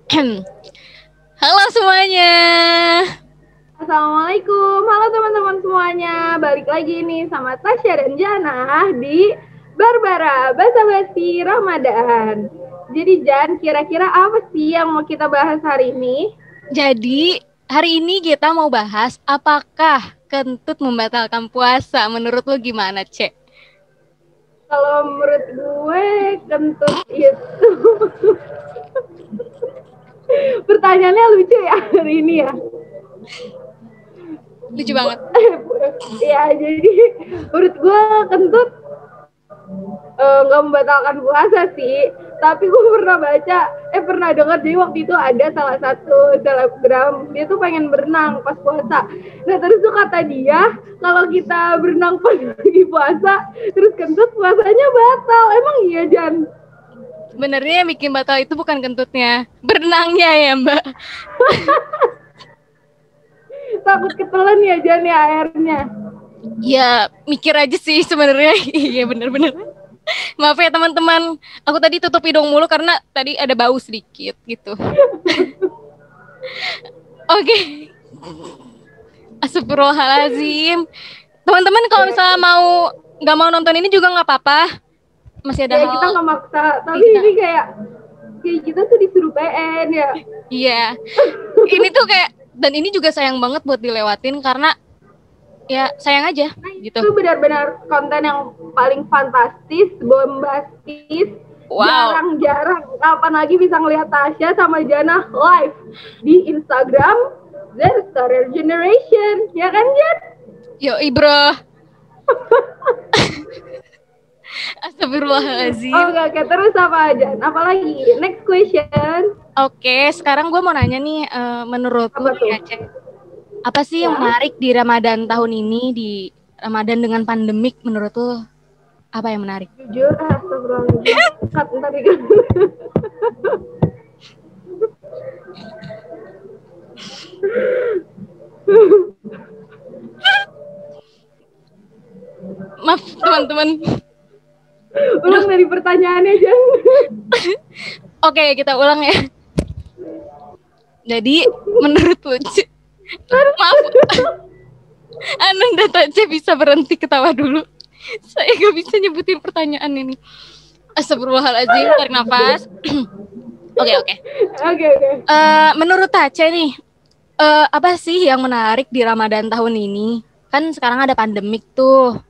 Halo semuanya. Assalamualaikum, halo teman-teman semuanya. Balik lagi nih sama Tasya dan Jana di Barbara Basa Basi Ramadan. Jadi Jan, kira-kira apa sih yang mau kita bahas hari ini? Jadi, hari ini kita mau bahas apakah kentut membatalkan puasa. Menurut lo gimana, Cek? Kalau menurut gue kentut itu pertanyaannya lucu ya hari ini ya. Lucu banget. Ya jadi menurut gue kentut nggak membatalkan puasa sih, tapi gue pernah dengar, jadi waktu itu ada salah satu selebgram dia tuh pengen berenang pas puasa. Nah terus tuh kata dia kalau kita berenang pas lagi puasa terus kentut puasanya batal. Emang iya Jan? Sebenarnya yang bikin batal itu bukan kentutnya, berenangnya ya, Mbak. Takut ketelan ya Jan ya airnya. Ya, mikir aja sih sebenarnya. Iya, bener-bener. Maaf ya teman-teman, aku tadi tutup hidung mulu karena tadi ada bau sedikit gitu. Oke. Astagfirullahaladzim. Teman-teman kalau misalnya nggak mau nonton ini juga nggak apa-apa. Masih ada Ya hal. kita nggak maksa, tapi Kita. ini kayak kita tuh disuruh PN ya. Iya. Ini tuh kayak, dan ini juga sayang banget buat dilewatin karena ya sayang aja gitu. Itu benar-benar konten yang paling fantastis, bombastis, Wow. jarang-jarang. Kapan lagi bisa ngelihat Tasya sama Jana live di Instagram The Story Generation, ya kan Jan? Yo, bro. Astagfirullahaladzim. Oke, terus apa aja? Apalagi? Next question. Oke, sekarang gue mau nanya nih, menurut lu ya, Cek, apa sih yang Ya. menarik di Ramadan tahun ini, di Ramadan dengan pandemik, menurut lu apa yang menarik? Jujur, astagfirullahaladzim. Cut, ntar dikit. Maaf teman-teman. Ulang dari pertanyaannya, Jan. Oke, kita ulang ya. Jadi, menurut lu, maaf, Ananda Tace bisa berhenti ketawa dulu. Saya gak bisa nyebutin pertanyaan ini. Astagfirullahaladzim, tarik nafas. Oke. Oke. Menurut Tace nih, apa sih yang menarik di Ramadan tahun ini? Kan sekarang ada pandemik tuh.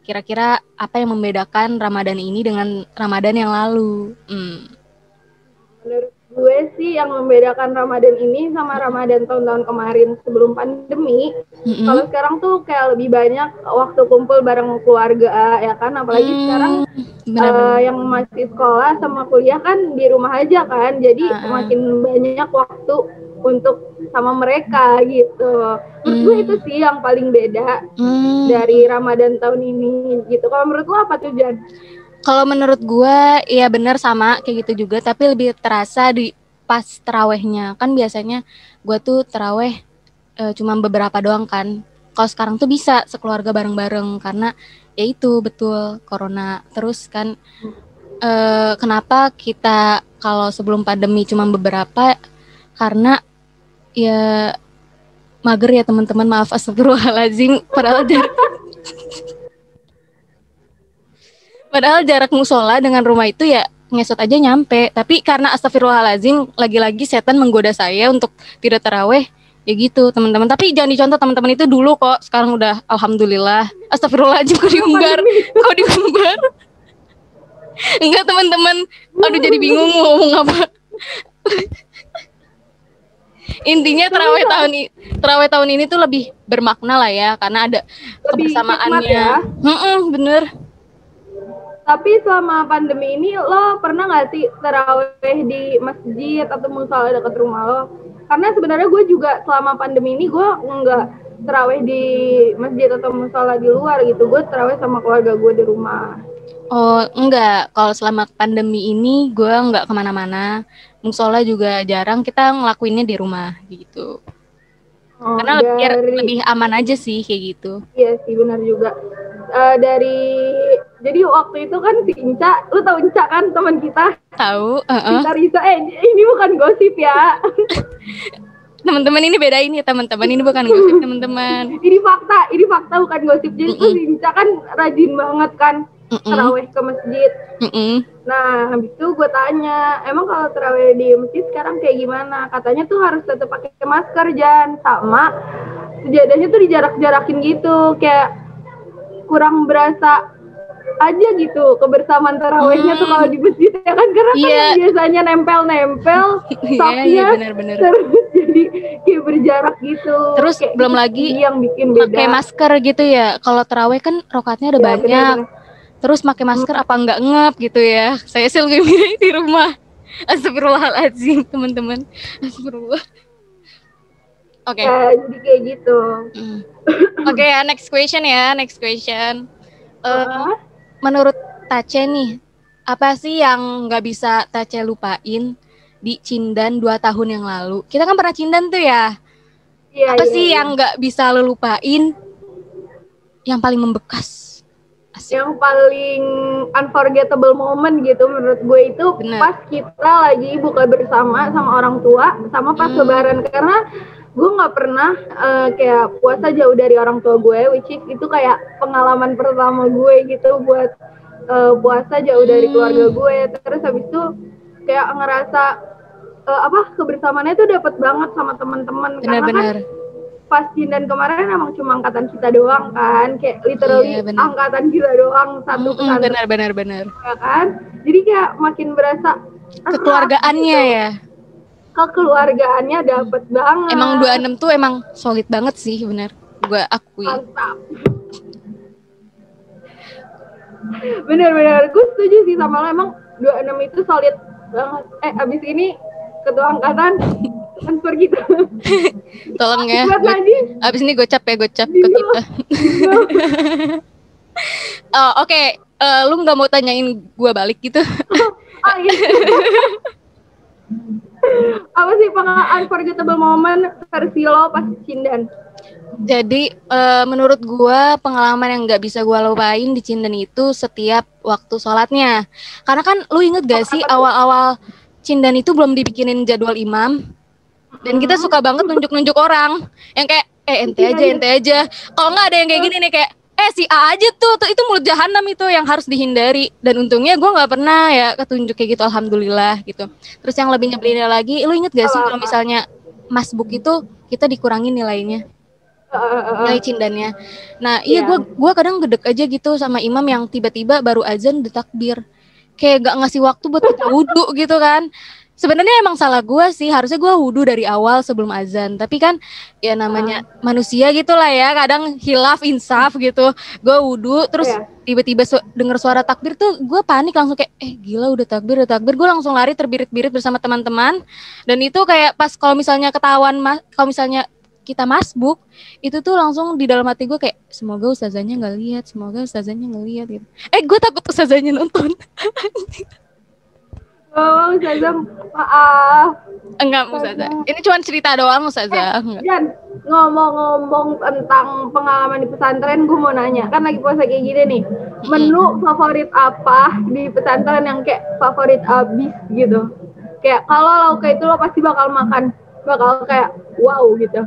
Kira-kira apa yang membedakan Ramadan ini dengan Ramadan yang lalu? Menurut gue sih yang membedakan Ramadan ini sama Ramadan tahun-tahun kemarin sebelum pandemi, kalau sekarang tuh kayak lebih banyak waktu kumpul bareng keluarga ya kan, apalagi sekarang yang masih sekolah sama kuliah kan di rumah aja kan, jadi makin banyak waktu untuk sama mereka gitu. Menurut gue itu sih yang paling beda dari Ramadan tahun ini gitu. Kalau menurut lo apa tuh Jan? Kalau menurut gue ya benar sama kayak gitu juga, tapi lebih terasa di pas terawihnya. Kan biasanya gue tuh terawih cuma beberapa doang kan. Kalau sekarang tuh bisa sekeluarga bareng-bareng karena ya itu betul corona. Terus kan kenapa kita kalau sebelum pandemi cuma beberapa, karena ya mager ya teman-teman, maaf, astagfirullahaladzim. Padahal jarak musola dengan rumah itu ya ngesot aja nyampe. Tapi karena astagfirullahaladzim, lagi-lagi setan menggoda saya untuk tidak taraweh. Ya gitu teman-teman. Tapi jangan dicontoh teman-teman, itu dulu kok. Sekarang udah alhamdulillah. Astagfirullahaladzim, kok diumbar. Enggak teman-teman. Aduh jadi bingung mau ngomong apa. Intinya terawih tahun ini tuh lebih bermakna lah ya, karena ada kebersamaannya. Bener. Tapi selama pandemi ini lo pernah nggak sih taraweh di masjid atau musola dekat rumah lo? Karena sebenarnya gue juga selama pandemi ini gue nggak taraweh di masjid atau musola di luar gitu. Gue taraweh sama keluarga gue di rumah. Oh enggak, kalau selama pandemi ini gue nggak kemana-mana. Musola juga jarang, kita ngelakuinnya di rumah gitu. Karena biar lebih aman aja sih kayak gitu. Iya sih, benar juga. Jadi waktu itu kan si Inca, lu tau Inca kan, teman kita? Tahu. Kita Risa, ini bukan gosip ya. Teman-teman ini bedain ya teman-teman, ini bukan gosip teman-teman. Ini fakta bukan gosip. Jadi tuh si Inca kan rajin banget kan terawih ke masjid. Nah habis itu gue tanya, emang kalau terawih di masjid sekarang kayak gimana? Katanya tuh harus tetap pakai masker, Jan, sama sejadahnya tuh dijarak-jarakin gitu, kayak kurang berasa aja gitu kebersamaan tarawihnya tuh kalau di masjid ya kan, karena kan biasanya nempel-nempel iya, benar-benar. terus jadi kayak berjarak gitu. Terus kayak belum lagi yang bikin beda pakai masker gitu ya. Kalau tarawih kan rakaatnya ada banyak. Bener. Terus pakai masker apa enggak ngap gitu ya. Saya sih lebih milih di rumah. Astagfirullahaladzim teman-teman. Astagfirullah. Oke. Jadi kayak gitu. Oke, next question. Menurut Tace nih, apa sih yang nggak bisa Tace lupain di Cindan 2 tahun yang lalu? Kita kan pernah Cindan tuh ya. Apa sih yang nggak bisa lo lupain? Yang paling membekas? Asik. Yang paling unforgettable moment gitu menurut gue itu pas kita lagi buka bersama sama orang tua, sama pas lebaran. Karena gue nggak pernah kayak puasa jauh dari orang tua gue, which is itu kayak pengalaman pertama gue gitu buat puasa jauh dari keluarga gue. Terus habis itu kayak ngerasa kebersamaannya tuh dapet banget sama teman-teman. Karena kan pas Cindan kemarin emang cuma angkatan kita doang kan, kayak literally angkatan kita doang satu pesantren. Benar. Ya kan, jadi kayak makin berasa kekeluargaannya gitu. Ya. Kekeluargaannya dapet banget. Emang 26 tuh emang solid banget sih, benar. Gue akui. Mantap. Bener-bener, gue setuju sih sama lo, emang 26 itu solid banget. Abis ini ketua angkatan transfer kita. Tolong ya. Abis ini gocap ke kita. Oke. Lu nggak mau tanyain gue balik gitu? Iya. Apa sih unforgettable moment versi lo pas Cindan? Jadi menurut gue pengalaman yang nggak bisa gue lupain di Cindan itu setiap waktu sholatnya. Karena kan lu inget gak sih awal-awal Cindan itu belum dibikinin jadwal imam. Dan kita suka banget nunjuk-nunjuk orang yang kayak ente aja. Kalau nggak ada yang kayak gini nih kayak si A aja tuh itu mulut jahanam itu yang harus dihindari. Dan untungnya gue nggak pernah ya ketunjuk kayak gitu, alhamdulillah gitu. Terus yang lebih nyebelinnya lagi, lu inget gak sih kalau misalnya masbuk itu kita dikurangin nilainya, nilai cindannya. Nah gue kadang gedek aja gitu sama imam yang tiba-tiba baru azan udah takbir, kayak gak ngasih waktu buat kita wudhu gitu kan. Sebenarnya emang salah gue sih, harusnya gue wudhu dari awal sebelum azan. Tapi kan ya namanya manusia gitulah ya, kadang hilaf insaf gitu. Gue wudhu terus tiba-tiba denger suara takbir tuh gue panik langsung kayak gila udah takbir. Gue langsung lari terbirit-birit bersama teman-teman. Dan itu kayak pas kalau misalnya ketahuan, kalau misalnya kita masbuk, itu tuh langsung di dalam hati gue kayak semoga ustazahnya nggak lihat gitu. Gue takut ustazahnya nonton. Oh, Ustazah, maaf. Enggak, Ustazah. Ini cuma cerita doang, Ustazah. Jan, ngomong-ngomong tentang pengalaman di pesantren, gue mau nanya. Kan lagi puasa kayak gini nih. Menu favorit apa di pesantren yang kayak favorit abis gitu? Kayak kalau lauk itu lo pasti bakal makan. Bakal kayak wow gitu.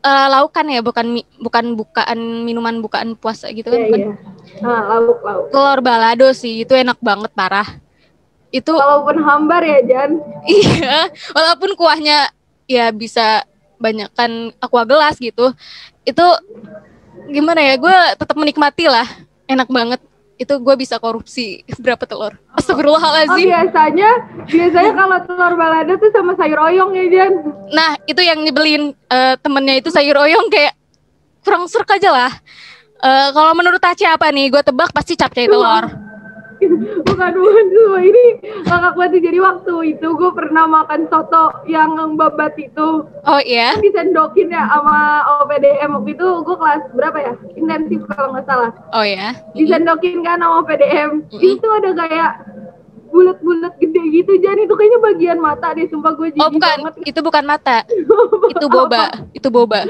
Laukan ya, bukan bukaan minuman bukaan puasa gitu kan? Iya. Lauk. Telur balado sih, itu enak banget parah. Itu walaupun hambar ya Jan. Iya, walaupun kuahnya ya bisa banyakkan aqua gelas gitu. Itu gimana ya? Gue tetap menikmati lah, enak banget. Itu gue bisa korupsi berapa telur. Astagfirullahaladzim. Biasanya kalau telur balado tuh sama sayur oyong ya Jan. Nah itu yang nyebelin, temennya itu sayur oyong kayak kurang serk aja lah. Kalau menurut Taci apa nih? Gue tebak pasti capcay telur. Bukan ini kakak gue tuh, jadi waktu itu gue pernah makan soto yang babat itu. Oh iya? Disendokin ya sama OPDM. Waktu itu gue kelas berapa ya? Intensif kalau nggak salah. Oh ya? Disendokin kan sama OPDM. Itu ada kayak bulat-bulat gede gitu. Jadi itu kayaknya bagian mata deh, sumpah gue jijik bukan, banget. itu bukan mata. Itu boba, itu boba.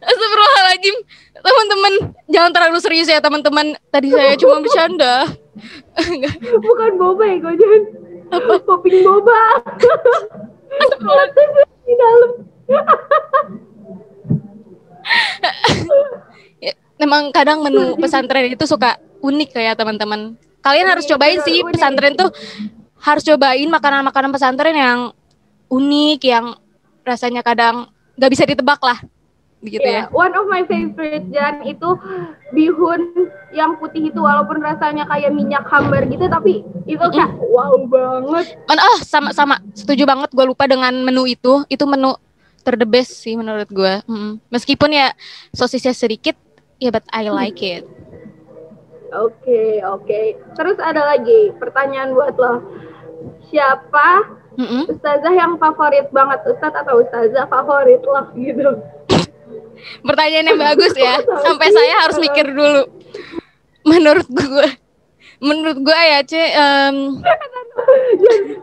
Astagfirullahaladzim. Teman-teman, jangan terlalu serius ya teman-teman. Tadi saya cuma bercanda. Bukan boba ya, gue jangan. Popping boba. Di dalam. Ya, memang kadang menu pesantren itu suka unik kayak teman-teman. Kalian harus cobain sih pesantren tuh, harus cobain makanan-makanan pesantren yang unik, yang rasanya kadang nggak bisa ditebak lah, begitu ya. One of my favorite Jan itu bihun yang putih itu, walaupun rasanya kayak minyak hambar gitu, tapi itu kayak wow banget. Sama, setuju banget. Gue lupa dengan menu itu menu the best sih menurut gue. Meskipun ya sosisnya sedikit, ya but I like it. Oke. Terus ada lagi pertanyaan buat lo. Siapa ustazah yang favorit banget, ustadz atau ustazah favorit lo gitu? Pertanyaan yang bagus ya. Sampai saya harus mikir dulu. Menurut gue ya,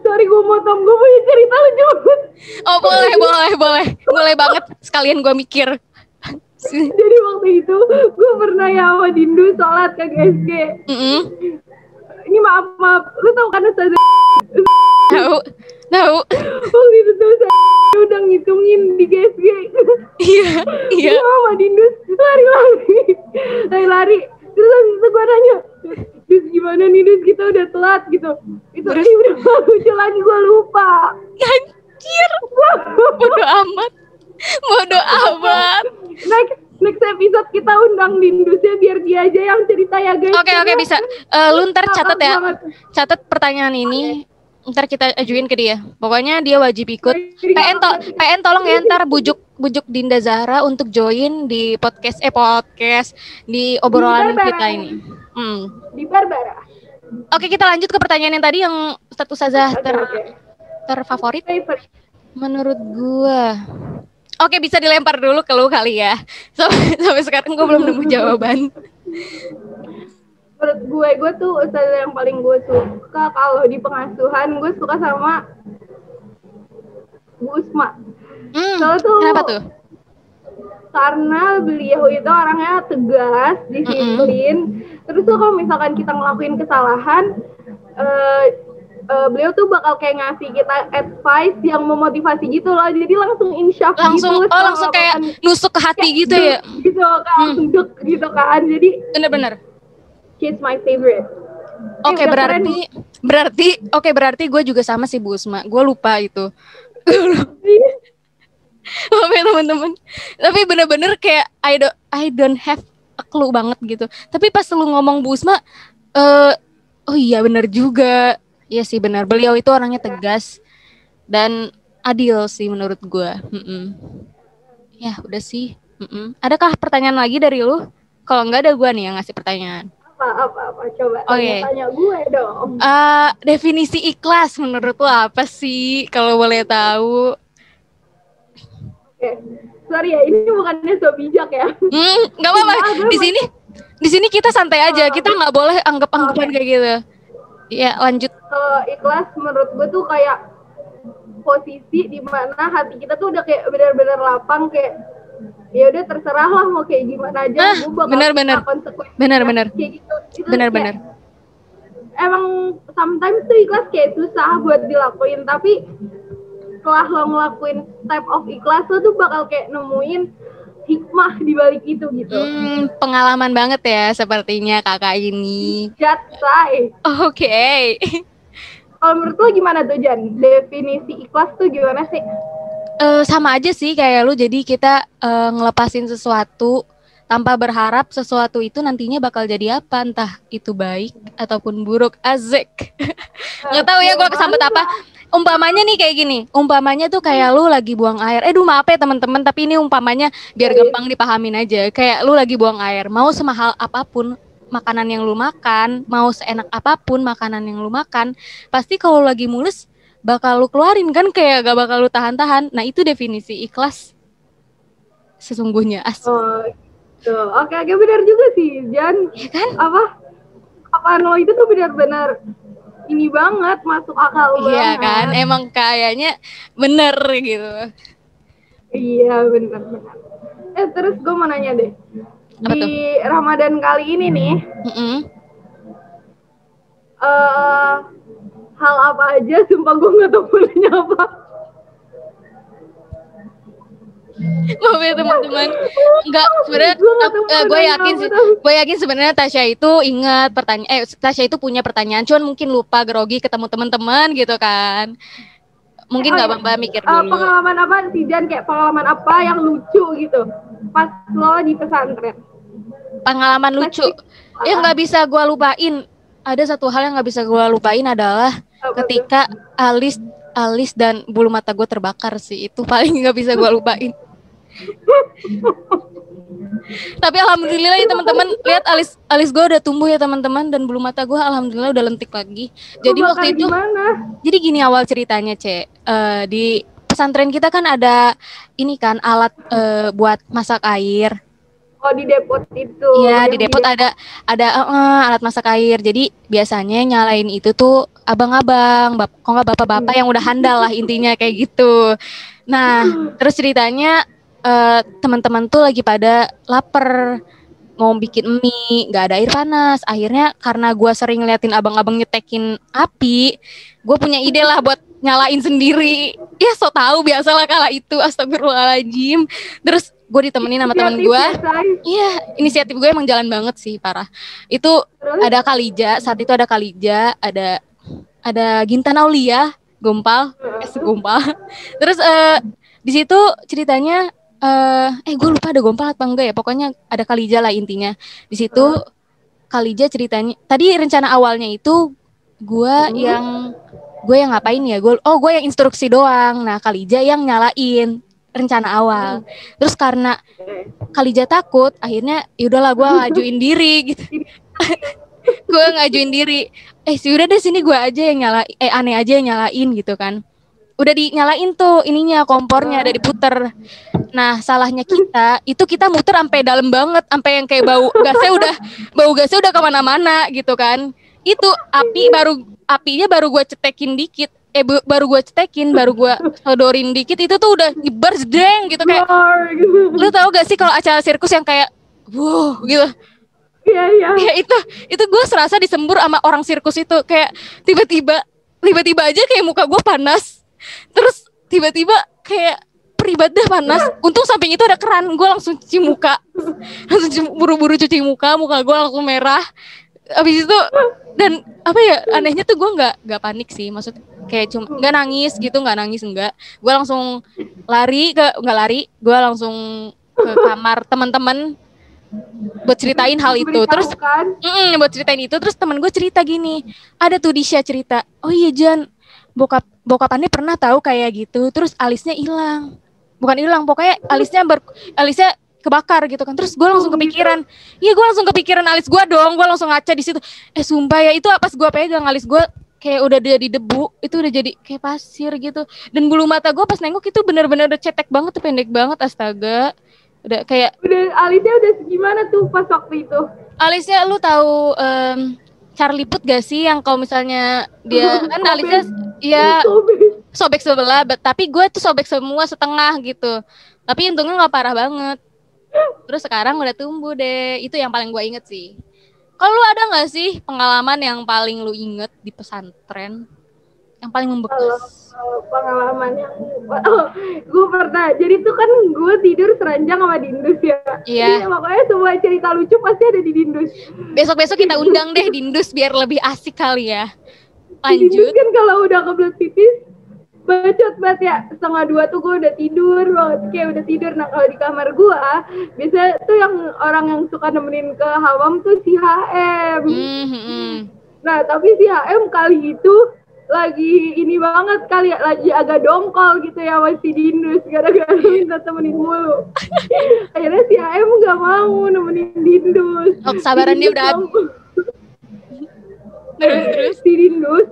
sorry gue motong, gue punya cerita lucu banget. Oh boleh banget. Sekalian gue mikir. Jadi waktu itu gue pernah ya sama Dindu sholat ke GSG. Ini maaf, lu tau kan ustazah? Tahu. Waktu itu tuh saya udah ngitungin di GSG. Iya. Sama Dindu lari. Terus habis itu gue nanya, Dus gimana nih Dus, kita udah telat gitu. Itu udah lucu lagi, gue lupa. Anjir. Bodoh amat. Next episode kita undang Dindusnya biar dia aja yang cerita ya guys. Oke, bisa. Lu ntar catat ya. Catat pertanyaan ini. Ntar kita ajuin ke dia. Pokoknya dia wajib ikut. PN tolong ya ntar bujuk Dinda Zahra untuk join di podcast di obrolan kita ini. Di Barbara. Oke, kita lanjut ke pertanyaan yang tadi yang status Ustazah terfavorit. Menurut gua. Oke, bisa dilempar dulu ke lu kali ya. Sampai sekarang gue belum nemu jawaban. Menurut gue tuh ustazah yang paling gue suka kalau di pengasuhan, gue suka sama Bu Usma. Kenapa tuh? Karena beliau itu orangnya tegas, disiplin. Terus tuh kalau misalkan kita ngelakuin kesalahan, beliau tuh bakal kayak ngasih kita advice yang memotivasi gitu loh, jadi langsung insyaf gitu. Langsung kayak nusuk ke hati gitu ya? Gitu kan, langsung dek gitu kan, jadi bener-bener. She's my favorite. Oke, berarti gue juga sama sih Bu Usma. Gue lupa itu. Maaf ya teman-teman. Tapi bener-bener kayak I don't have a clue banget gitu. Tapi pas lu ngomong Bu Usma, oh iya bener juga. Iya sih benar, beliau itu orangnya tegas dan adil sih menurut gue. Ya udah sih. Adakah pertanyaan lagi dari lu? Kalau enggak ada gue nih yang ngasih pertanyaan. Apa coba tanya gue dong. Definisi ikhlas menurut lu apa sih kalau boleh tahu? Oke. Sorry ya, ini bukannya so bijak ya. Nggak apa-apa. Di sini kita santai aja. Kita nggak boleh anggap-anggapan kayak gitu. Ya lanjut. Kalau ikhlas menurut gue tuh kayak posisi di mana hati kita tuh udah kayak benar-benar lapang, kayak ya udah terserah lah mau kayak gimana aja. Benar-benar. Kayak gitu. Benar-benar. Emang sometimes tuh ikhlas kayak susah buat dilakuin, tapi setelah lo ngelakuin step of ikhlas lo tuh bakal kayak nemuin hikmah di balik itu gitu. Pengalaman banget ya sepertinya kakak ini. Jatsai. Oke. Kalau menurut lo gimana tuh Jan? Definisi ikhlas tuh gimana sih? Sama aja sih kayak lu. Jadi kita ngelepasin sesuatu tanpa berharap sesuatu itu nantinya bakal jadi apa, entah itu baik ataupun buruk. Azek. Nggak tahu ya gue kesambet apa. Umpamanya nih kayak gini, umpamanya tuh kayak lu lagi buang air. Maaf ya teman-teman, tapi ini umpamanya biar gampang dipahamin aja. Kayak lu lagi buang air, mau semahal apapun makanan yang lu makan, mau seenak apapun makanan yang lu makan, pasti kalau lagi mulus bakal lu keluarin kan, kayak gak bakal lu tahan-tahan. Nah itu definisi ikhlas sesungguhnya. Oh, tuh. Oke, benar juga sih, Jan. Ya kan? Apaan lo itu tuh benar-benar ini banget, masuk akal banget. Iya kan, emang kayaknya bener gitu. Iya, benar-benar. Terus gue mau nanya deh. Apa di tuh? Ramadan kali ini nih, hal apa aja, sumpah gue nggak tahu bolehnya apa. Maaf ya teman-teman. Enggak, sebenarnya gue yakin sebenarnya Tasya itu ingat pertanyaan, Tasya itu punya pertanyaan, cuman mungkin lupa, grogi ketemu teman-teman gitu kan. Mungkin nggak apa-apa mikir dulu. Pengalaman apa sih Jan, kayak pengalaman apa yang lucu gitu pas lo di pesantren? Pengalaman lucu yang nggak bisa gue lupain. Ada satu hal yang nggak bisa gue lupain adalah ketika alis dan bulu mata gue terbakar sih. Itu paling nggak bisa gue lupain. Tapi alhamdulillah ya teman-teman, lihat alis gue udah tumbuh ya teman-teman, dan bulu mata gue alhamdulillah udah lentik lagi. Jadi waktu itu jadi gini awal ceritanya, di pesantren kita kan ada ini kan alat buat masak air. Oh, di depot itu. Iya, di depot ada alat masak air. Jadi biasanya nyalain itu tuh abang-abang, kok nggak bapak-bapak yang udah handal lah, intinya kayak gitu. Nah, terus ceritanya teman-teman tuh lagi pada lapar, mau bikin mie, nggak ada air panas. Akhirnya karena gue sering ngeliatin abang-abang nyetekin api, gue punya ide lah buat nyalain sendiri. Ya so tahu biasalah kala itu, astagfirullahaladzim. Terus gue ditemenin sama teman gue. Iya, inisiatif gue emang jalan banget sih, parah. Itu ada Kalija, saat itu ada Kalija, ada Gintan Aulia, Gompal. Terus di situ ceritanya gue lupa ada Gompal atau enggak ya, pokoknya ada Kalija lah intinya. Di situ Kalija ceritanya, tadi rencana awalnya itu gue yang ngapain ya, gue yang instruksi doang. Nah Kalija yang nyalain rencana awal. Terus karena Kalija takut, akhirnya yaudahlah gue ngajuin diri gitu. Gue ngajuin diri, udah deh sini gue aja yang nyalain, aneh aja yang nyalain gitu kan. Udah dinyalain tuh ininya, kompornya udah diputer. Nah salahnya kita muter sampai dalam banget, sampai yang kayak bau gasnya udah kemana-mana gitu kan. Itu apinya baru gue cetekin dikit, baru gue sodorin dikit, itu tuh udah nyebar jedeng gitu kayak. Lu tahu gak sih kalau acara sirkus yang kayak wow gitu. Iya. Ya itu gue serasa disembur sama orang sirkus itu, kayak tiba-tiba aja kayak muka gue panas. Terus tiba-tiba kayak peribadah panas. Untung samping itu ada keran, gue langsung cuci muka. Buru-buru cuci muka gue langsung merah. Abis itu, dan apa ya, anehnya tuh gue nggak panik sih, maksud kayak cuma nggak nangis, gue langsung gue langsung ke kamar teman-teman buat ceritain hal itu. Terus buat ceritain itu, terus teman gue cerita gini, ada tuh Disha cerita, oh iya Jan, bokapannya pernah tahu kayak gitu, terus alisnya hilang, pokoknya alisnya kebakar gitu kan. Terus gue langsung kepikiran, alis gue dong, gue langsung ngaca di situ. Sumpah ya, itu pas gue pegang alis gue kayak udah jadi debu, itu udah jadi kayak pasir gitu. Dan bulu mata gue pas nengok itu benar-benar udah cetek banget tuh, pendek banget, astaga. Udah alisnya udah gimana tuh pas waktu itu? Alisnya lu tahu Charlie Puth gak sih, yang kalau misalnya dia kan alisnya ya sobek sebelah, tapi gue tuh sobek semua setengah gitu. Tapi untungnya nggak parah banget. Terus sekarang udah tumbuh deh. Itu yang paling gue inget sih. Kalau lu ada nggak sih pengalaman yang paling lu inget di pesantren, yang paling membekas? Pengalaman yang gue pernah. Jadi tuh kan gue tidur seranjang sama Dindus ya. Iya. Makanya semua cerita lucu pasti ada di Dindus. Besok-besok kita undang deh Dindus biar lebih asik kali ya. Lanjut. Dindus kan kalau udah kebelet pipis bacot banget ya, 1:30 tuh gue udah tidur banget, kayak udah tidur. Nah kalau di kamar gue biasanya tuh yang orang yang suka nemenin ke Hawam tuh si HM. Nah tapi si HM kali itu lagi ini banget kali ya, lagi agak dongkol gitu ya masih Dindus, gara-gara minta temenin mulu. Akhirnya si HM gak mau nemenin Dindus. Kesabaran dia udah habis. Terus si Dindus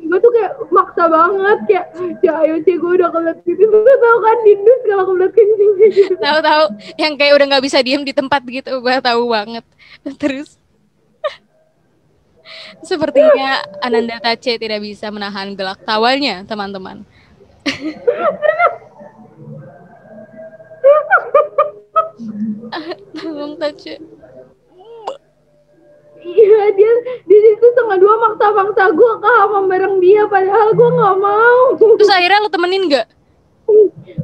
gue tuh kayak maksa banget kayak ya ayo sih gue udah kebelet kencing. Lu tau kan Dindus kalau kebelet kencing gitu. tahu-tahu yang kayak udah nggak bisa diem di tempat gitu, gue tahu banget. Terus sepertinya Ananda Tace tidak bisa menahan gelak tawanya, teman-teman. Tolong Tace. Iya dia di situ setengah dua maksa-maksa gue ke hamam bareng dia padahal gue nggak mau. Terus akhirnya lo temenin nggak?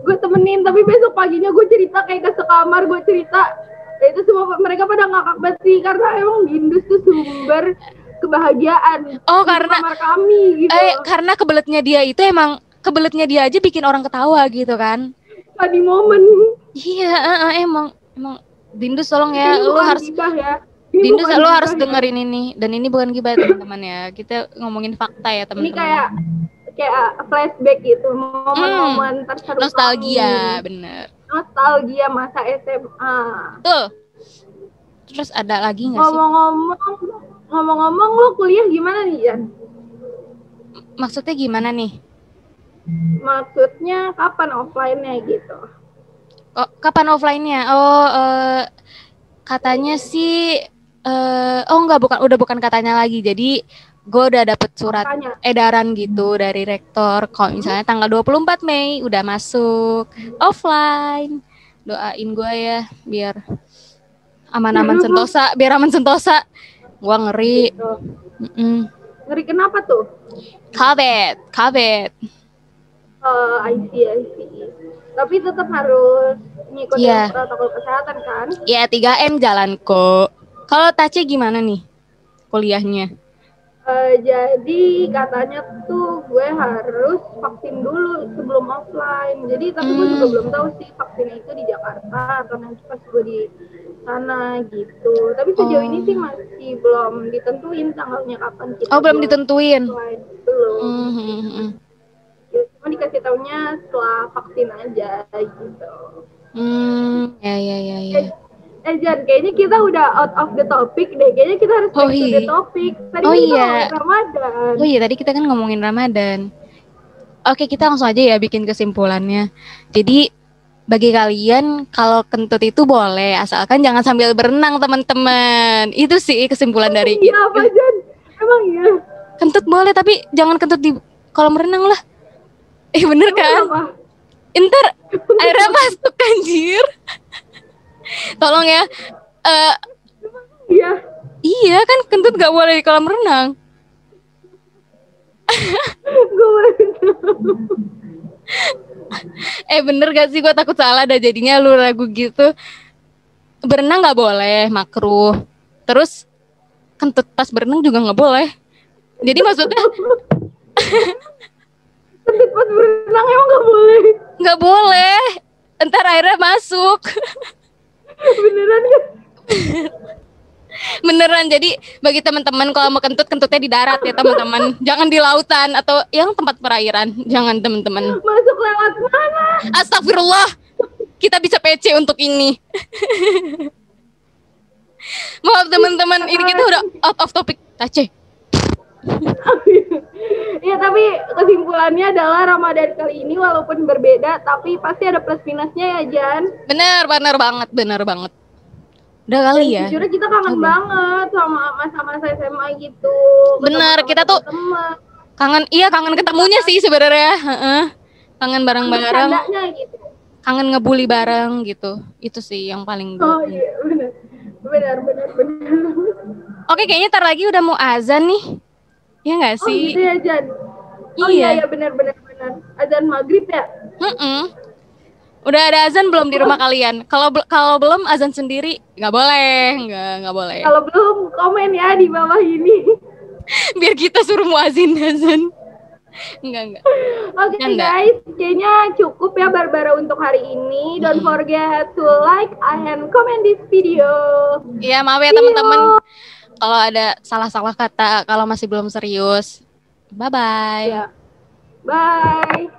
Gue temenin tapi besok paginya gue cerita kayak ke sekamar gue cerita ya itu semua mereka pada ngakak banget sih karena emang Dindus tuh sumber kebahagiaan Karena kamar kami gitu. Karena kebeletnya dia itu emang kebeletnya dia aja bikin orang ketawa gitu kan. Funny moment. Iya, emang Dindus tolong ya, lu harus ya. Dindus lo harus dengerin ini, dan ini bukan gibah teman-teman ya, kita ngomongin fakta ya teman-teman. Ini kayak flashback gitu, momen-momen terseru. Nostalgia, bener. Nostalgia masa SMA. Tuh. Terus ada lagi nggak sih? Ngomong-ngomong, lo kuliah gimana nih, Jan? Maksudnya gimana nih? Maksudnya kapan offline-nya gitu? Oh, kapan offline-nya? Katanya sih udah bukan katanya lagi. Jadi gue udah dapet surat edaran gitu dari rektor kalau misalnya tanggal 24 Mei udah masuk offline. Doain gue ya biar aman-aman sentosa, Gue ngeri. Gitu. Ngeri kenapa tuh? Kabet. I see. Tapi tetap harus ngikutin protokol kesehatan kan? Iya, 3M jalan kok. Kalau Tace gimana nih kuliahnya? Jadi katanya tuh gue harus vaksin dulu sebelum offline. Jadi tapi gue juga belum tahu sih vaksinnya itu di Jakarta atau nanti pas gue di sana gitu. Tapi sejauh ini sih masih belum ditentuin tanggalnya kapan kita. Belum ditentuin. Belum. Cuma dikasih taunya setelah vaksin aja gitu. Ya. Jan, kayaknya kita udah out of the topic deh. Kayaknya kita harus back to the topic. Tadi kita ngomongin Ramadan. Oh iya, tadi kita kan ngomongin Ramadan. Oke, kita langsung aja ya bikin kesimpulannya. Jadi, bagi kalian kalau kentut itu boleh, asalkan jangan sambil berenang, teman-teman. Itu sih kesimpulan dari kita. Iya, apa, Jan? Emang iya? Kentut boleh, tapi jangan kentut di kolam renang lah. Bener kan? Ntar airnya masuk anjir. Tolong ya. Iya. Iya kan kentut gak boleh di kolam renang. Bener gak sih, gue takut salah dah jadinya lu ragu gitu. Berenang gak boleh, makruh. Terus kentut pas berenang juga gak boleh. Jadi maksudnya kentut pas berenang emang gak boleh? Gak boleh. Ntar airnya masuk. Beneran kan? Beneran. Jadi bagi teman-teman kalau mau kentutnya di darat ya teman-teman. Jangan di lautan atau yang tempat perairan. Jangan teman-teman. Masuk lewat mana? Astagfirullah. Kita bisa PC untuk ini. Maaf teman-teman, ini kita udah out of topic. Tace. Ya tapi kesimpulannya adalah Ramadan kali ini walaupun berbeda tapi pasti ada plus minusnya ya Jan. Bener banget. Udah kali ya. Jujur kita kangen banget sama masa-masa SMA gitu. Bener, kita tuh kangen ketemunya sih sebenarnya. Kangen bareng-bareng. Gitu. Kangen ngebully bareng gitu. Itu sih yang paling iya benar. Oke, kayaknya ntar lagi udah mau azan nih. Iya nggak sih? Oh gitu ya Jan. Iya benar. Azan maghrib ya? Udah ada azan belum di rumah kalian? Kalau belum azan sendiri nggak boleh. Kalau belum komen ya di bawah ini. Biar kita suruh muazin azan. Enggak. Oke guys, kayaknya cukup ya Barbara untuk hari ini. Don't forget to like and comment this video. Iya, maaf ya teman-teman. Kalau ada salah-salah kata, kalau masih belum serius. Bye-bye. Bye.